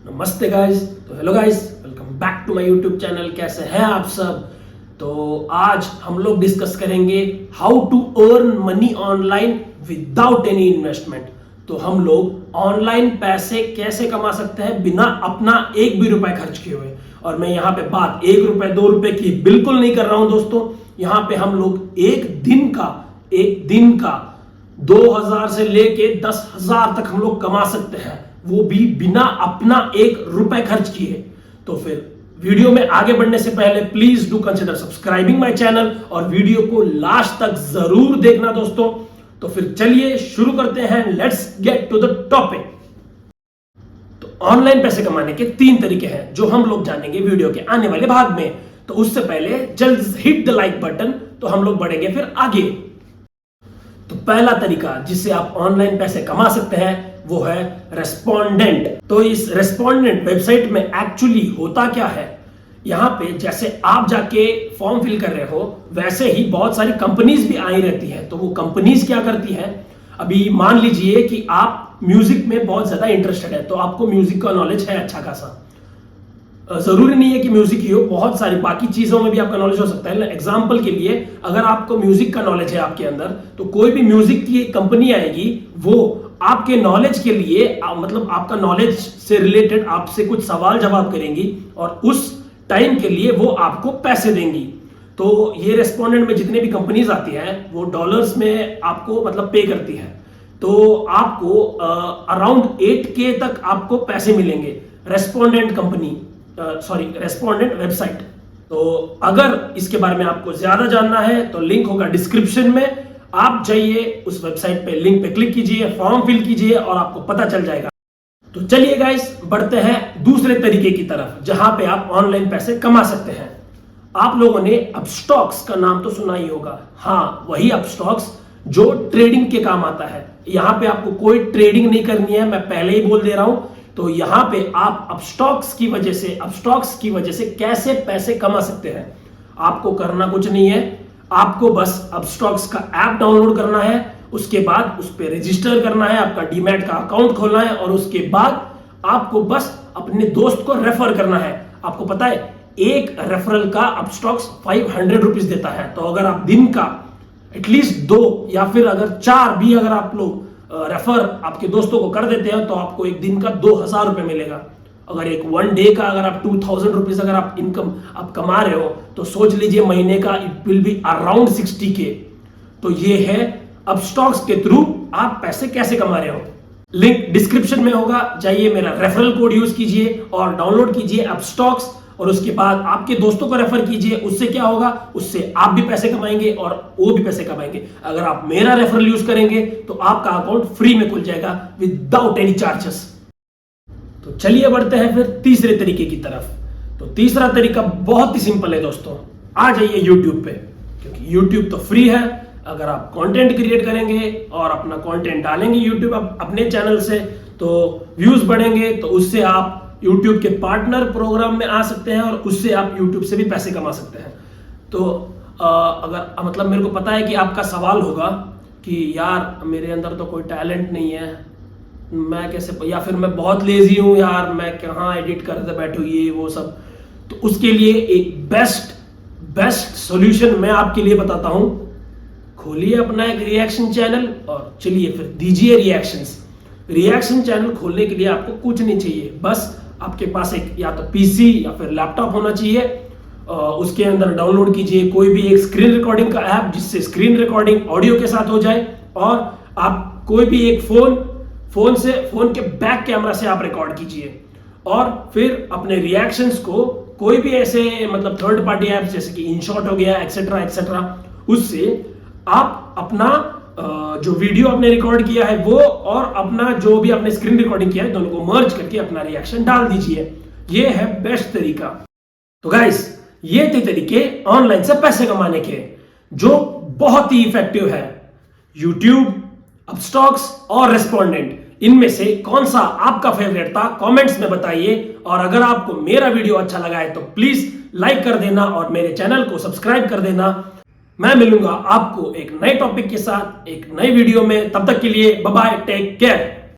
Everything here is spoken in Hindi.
नमस्ते गाइस। तो hello guys, welcome back to my YouTube channel. कैसे हैं आप सब? तो आज हम लोग डिस्कस करेंगे how to earn money online without any investment. तो हम लोग ऑनलाइन पैसे कैसे कमा सकते हैं बिना अपना एक भी रुपए खर्च किए हुए। और मैं यहाँ पे बात 1 रुपए 2 रुपए की बिल्कुल नहीं कर रहा हूं दोस्तों। यहाँ पे हम लोग एक दिन का 2000 से लेके 10,000 तक हम लोग कमा सकते हैं, वो भी बिना अपना 1 रुपए खर्च किए। तो फिर वीडियो में आगे बढ़ने से पहले please do consider subscribing my channel और वीडियो को लास्ट तक जरूर देखना दोस्तों। तो फिर चलिए शुरू करते हैं। Let's get to the topic. तो ऑनलाइन पैसे कमाने के 3 तरीके हैं जो हम लोग जानेंगे वीडियो के आने वाले भाग में। तो उससे पहले जल्द हिट द लाइक बटन, तो हम लोग बढ़ेंगे फिर आगे। तो पहला तरीका जिससे आप ऑनलाइन पैसे कमा सकते हैं वो है रेस्पोंडेंट। तो इस रेस्पोंडेंट वेबसाइट में एक्चुअली होता क्या है, यहां पे जैसे आप जाके फॉर्म फिल कर रहे हो वैसे ही बहुत सारी कंपनीज भी आई रहती हैं। तो वो कंपनीज क्या करती हैं, अभी मान लीजिए कि आप म्यूजिक में बहुत ज्यादा इंटरेस्टेड है, तो आपको म्यूजिक का नॉलेज है अच्छा खासा। जरूरी नहीं है कि म्यूजिक ही हो, बहुत सारी बाकी चीजों में भी आपका नॉलेज हो सकता है। एग्जांपल के लिए अगर आपको म्यूजिक का नॉलेज है आपके अंदर, तो कोई भी म्यूजिक की कंपनी आएगी, वो आपके नॉलेज के लिए मतलब आपका नॉलेज से रिलेटेड आपसे कुछ सवाल जवाब करेंगी और उस टाइम के लिए वो आपको पैसे देंगी। तो ये रेस्पोंडेंट में जितने भी कंपनीज आती हैं वो डॉलर्स में आपको मतलब पे करती है। तो आपको अराउंड 8K तक आपको पैसे मिलेंगे रेस्पोंडेंट कंपनी रेस्पोंडेंट वेबसाइट। तो अगर इसके बारे में आपको ज्यादा जानना है तो लिंक होगा डिस्क्रिप्शन में, आप जाइए उस वेबसाइट पे, लिंक पे क्लिक कीजिए, फॉर्म फिल कीजिए और आपको पता चल जाएगा। तो चलिए गाइस बढ़ते हैं दूसरे तरीके की तरफ जहां पे आप ऑनलाइन पैसे कमा सकते हैं। आप लोगों ने अपस्टॉक्स का नाम तो सुना ही होगा। हाँ, वही अपस्टॉक्स जो ट्रेडिंग के काम आता है। यहां पे आपको कोई ट्रेडिंग नहीं करनी है, मैं पहले ही बोल दे रहा हूं। तो यहां पे आप अपस्टॉक्स की वजह से कैसे पैसे कमा सकते हैं, आपको करना कुछ नहीं है। आपको बस अपस्टॉक्स का ऐप डाउनलोड करना है, उसके बाद उस पर रजिस्टर करना है, आपका डीमैट का अकाउंट खोलना है और उसके बाद आपको बस अपने दोस्त को रेफर करना है। आपको पता है एक रेफरल का अपस्टॉक्स 500 रुपीज देता है। तो अगर आप दिन का एटलीस्ट 2 या फिर अगर 4 भी अगर आप लोग रेफर आपके दोस्तों को कर देते हैं तो आपको एक दिन का 2000 रुपए मिलेगा। अगर एक 1 डे का अगर आप 2000 रुपीज अगर आप इनकम आप कमा रहे हो तो सोच लीजिए महीने का it will be around 60K। तो ये है अपस्टॉक्स के थ्रू आप पैसे कैसे कमा रहे हो। लिंक डिस्क्रिप्शन में होगा, जाइए मेरा रेफरल कोड यूज कीजिए और डाउनलोड कीजिए अपस्टॉक्स और उसके बाद आपके दोस्तों को रेफर कीजिए। उससे क्या होगा, उससे आप भी पैसे कमाएंगे और वो भी पैसे कमाएंगे। अगर आप मेरा रेफरल यूज करेंगे तो आपका अकाउंट फ्री में खुल जाएगा विदाउट एनी चार्जेस। तो चलिए बढ़ते हैं फिर तीसरे तरीके की तरफ। तो तीसरा तरीका बहुत ही सिंपल है दोस्तों। आ जाइए YouTube पे, क्योंकि YouTube तो फ्री है। अगर आप कंटेंट क्रिएट करेंगे और अपना कंटेंट डालेंगे YouTube अपने चैनल से तो व्यूज बढ़ेंगे, तो उससे आप YouTube के पार्टनर प्रोग्राम में आ सकते हैं और उससे आप YouTube से भी पैसे कमा सकते हैं। तो अगर मतलब मेरे को पता है कि आपका सवाल होगा कि यार मेरे अंदर तो कोई टैलेंट नहीं है, मैं कैसे, या फिर मैं बहुत लेजी हूं यार, मैं कहाँ एडिट करते बैठूं ये वो सब। तो उसके लिए एक बेस्ट सॉल्यूशन मैं आपके लिए बताता हूं। खोलिए अपना एक रिएक्शन चैनल और चलिए फिर दीजिए रिएक्शन चैनल खोलने के लिए आपको कुछ नहीं चाहिए, बस आपके पास एक या तो पीसी या फिर लैपटॉप होना चाहिए। उसके अंदर डाउनलोड कीजिए कोई भी एक स्क्रीन रिकॉर्डिंग का ऐप जिससे स्क्रीन रिकॉर्डिंग ऑडियो के साथ हो जाए, और आप कोई भी एक फोन के बैक कैमरा से आप रिकॉर्ड कीजिए और फिर अपने रिएक्शंस को कोई भी ऐसे मतलब थर्ड पार्टी ऐप जैसे कि इनशॉट हो गया एक्सेट्रा उससे आप अपना जो वीडियो आपने रिकॉर्ड किया है वो और अपना जो भी आपने स्क्रीन रिकॉर्डिंग किया है दोनों को मर्ज करके अपना रिएक्शन डाल दीजिए। ये है बेस्ट तरीका। तो गाइस ये थे तरीके ऑनलाइन से पैसे कमाने के जो बहुत ही इफेक्टिव है। YouTube, अपस्टॉक्स और रेस्पोंडेंट, इनमें से कौन सा आपका फेवरेट था कमेंट्स में बताइए। और अगर आपको मेरा वीडियो अच्छा लगा है तो प्लीज लाइक कर देना और मेरे चैनल को सब्सक्राइब कर देना। मैं मिलूंगा आपको एक नए टॉपिक के साथ एक नई वीडियो में, तब तक के लिए बाय बाय, टेक केयर।